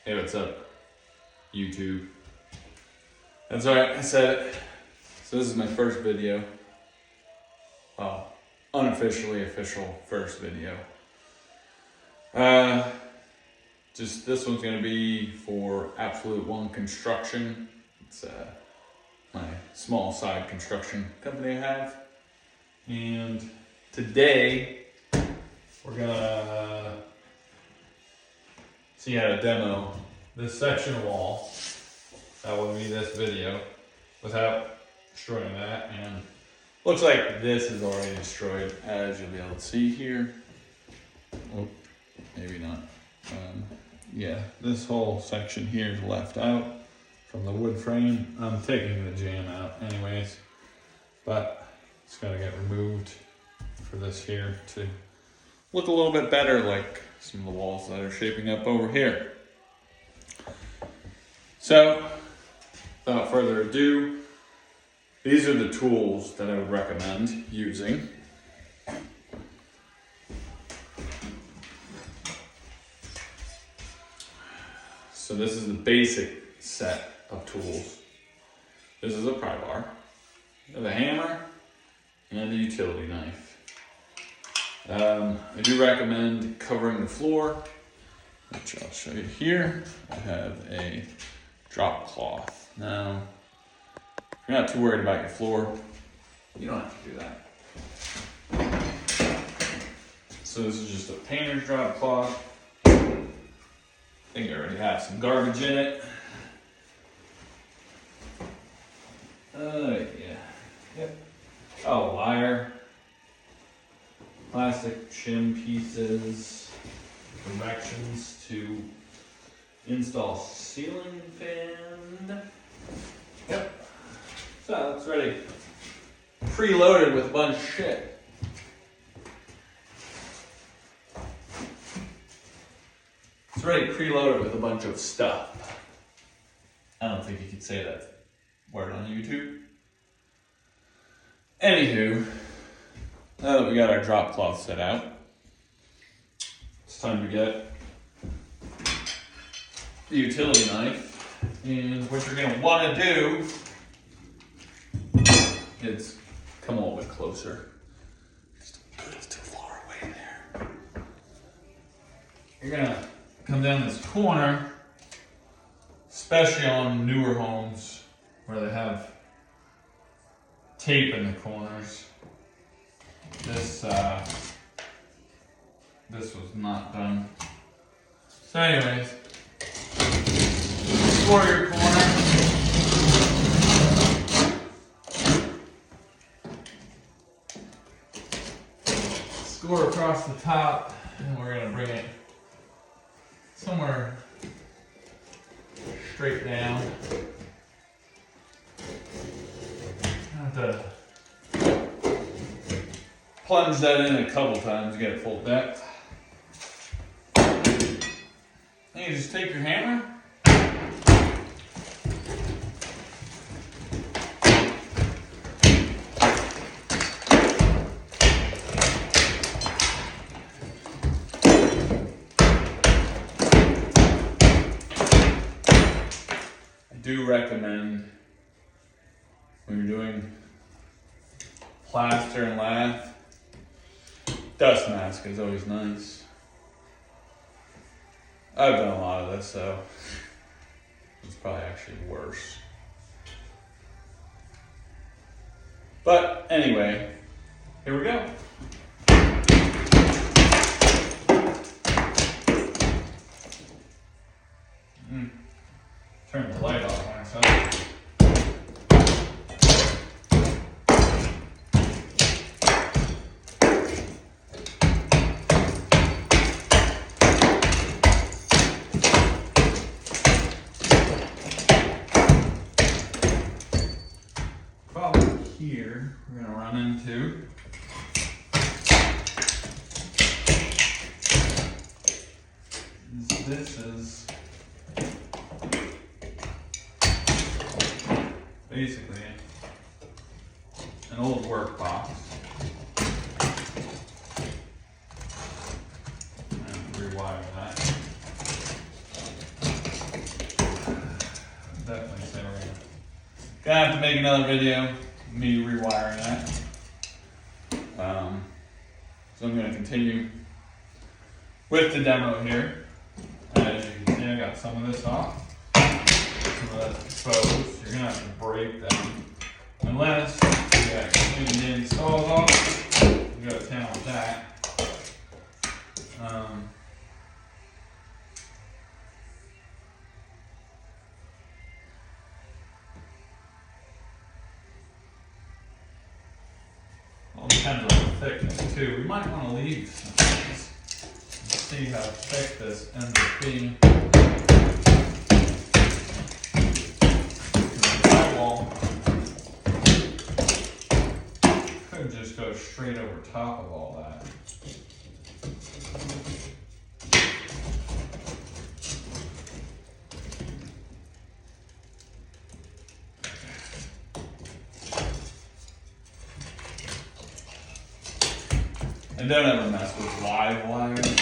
Hey, what's up, YouTube? That's alright, I said it. So this is my first video. Well, unofficially official first video. Just this one's gonna be for Absolute One Construction. It's my small side construction company I have. And today we're gonna see how to demo this section of wall. That would be this video without destroying that. And looks like this is already destroyed, as you'll be able to see here. Oh, maybe not. Yeah, this whole section here is left out from the wood frame. I'm taking the jamb out anyways, but it's gotta get removed for this here to look a little bit better like some of the walls that are shaping up over here. So, without further ado, these are the tools that I would recommend using. So this is the basic set of tools. This is a pry bar, a hammer, and a utility knife. I do recommend covering the floor, which I'll show you here. I have a drop cloth. Now, if you're not too worried about your floor, you don't have to do that. So this is just a painter's drop cloth. I think I already have some garbage in it. Yeah. Yep. Oh, wire. Plastic shim pieces. Directions to install ceiling fan. Yep. So it's ready. Preloaded with a bunch of shit. It's already preloaded with a bunch of stuff. I don't think you could say that word on YouTube. Anywho, now that we got our drop cloth set out, it's time to get the utility knife. And what you're going to want to do is come a little bit closer. Just too far away there. You're going to come down this corner, especially on newer homes where they have tape in the corners. This was not done. So anyways, explore your corner. Score across the top, and we're gonna bring it somewhere straight down. I have to plunge that in a couple times to get it full depth. And you just take your hammer. I do recommend when you're doing plaster and lathe, dust mask is always nice. I've done a lot of this, so it's probably actually worse. But anyway, here we go. Turn the light off on itself. Here we're going to run into this is basically an old work box. And rewire that. definitely say we're gonna have to make another video, me rewiring that. So I'm gonna continue with the demo here. As you can see, I got some of this off. Some of that's exposed. You're gonna have to break them. Unless you got clean the installs off, you got a town with that. All depends on the thickness too. We might want to leave some things and see how thick this ends up being. The drywall could just go straight over top of all that. And don't ever mess with live wires.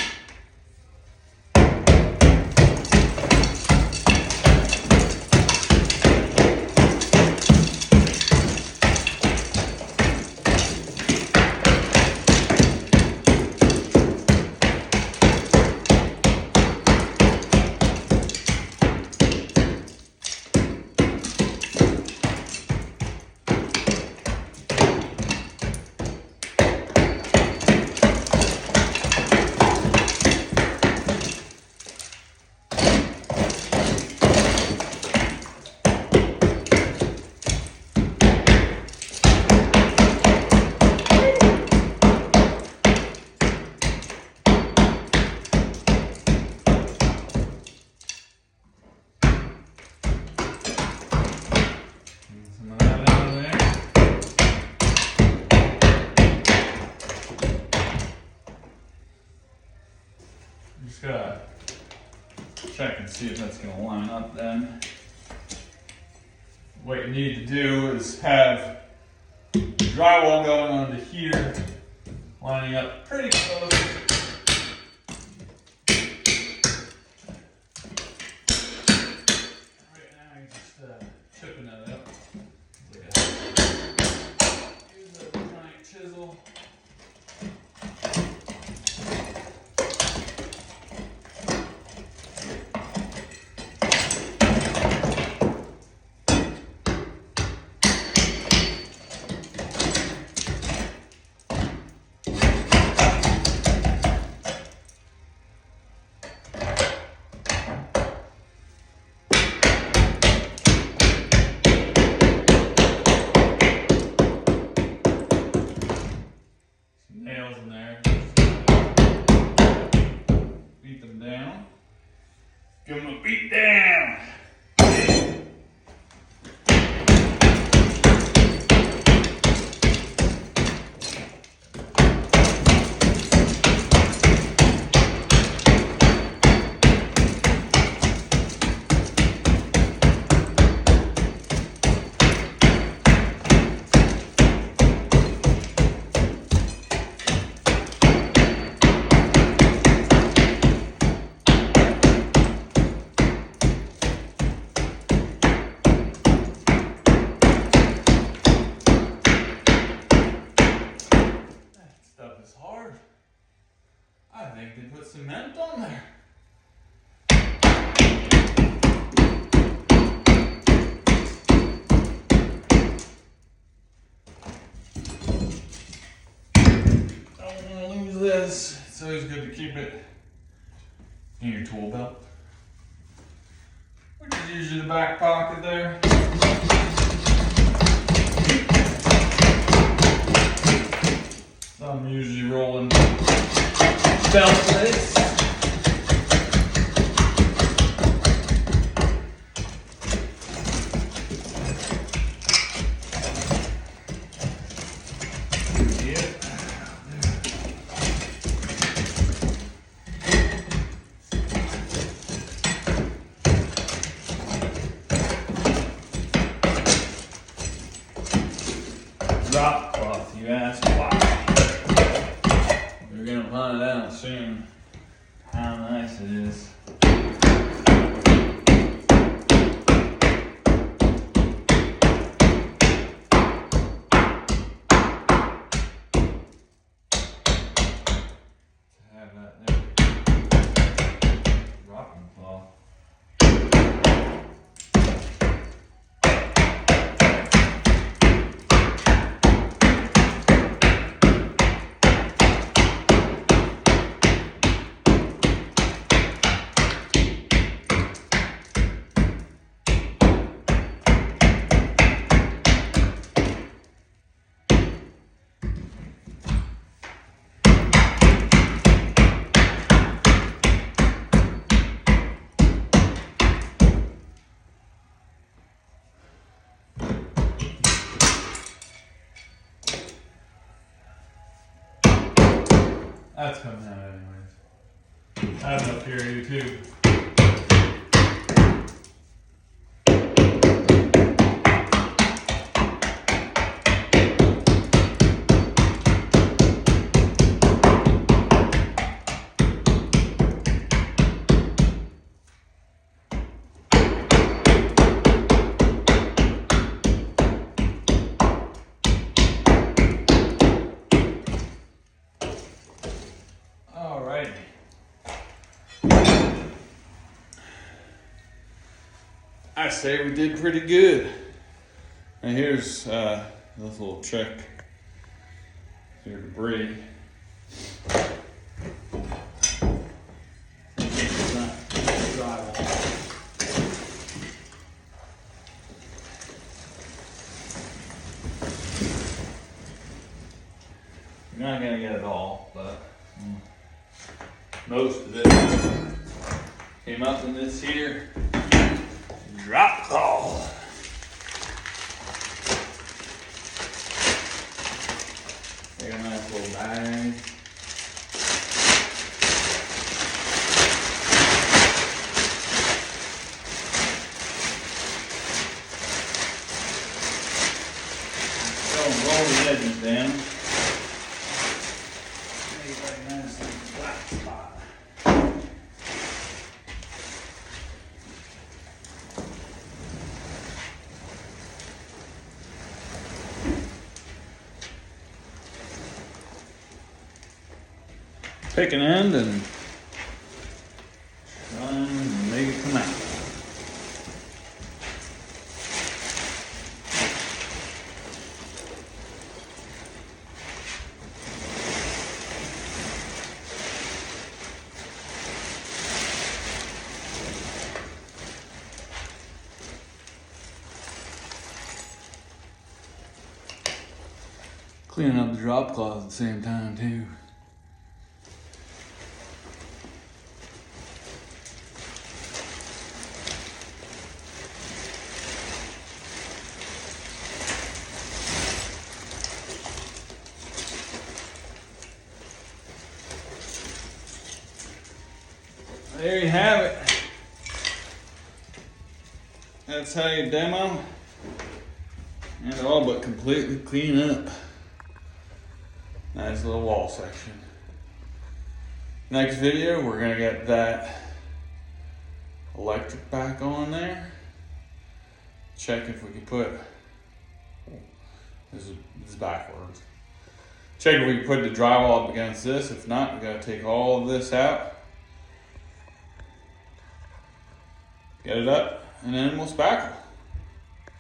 Just gotta check and see if that's gonna line up then. What you need to do is have drywall going onto here, lining up pretty close. Right now you're just chipping that up. Use a giant chisel. Nails in there. Beat them down. Give them a beat down. Stuff is hard. I think they put cement on there. Don't want to lose this. It's always good to keep it in your tool belt, which is usually the back pocket there. So I'm usually rolling belt plates. Drop cloth, you ask why? You're gonna find out soon how nice it is. have enough here too. I say we did pretty good. And here's this little check your debris. You're not gonna get it all, but most of it came up in this here drop call. Take a nice little bag. Don't roll the edges down. Make it like nice and flat spot. Pick an end and try and make it come out. Cleaning up the drop cloth at the same time too. There you have it. That's how you demo and all but completely clean up. Nice little wall section. Next video, we're gonna get that electric back on there. Check if we can put, this is backwards. Check if we can put the drywall up against this. If not, we gotta take all of this out. Get it up, and then we'll spackle.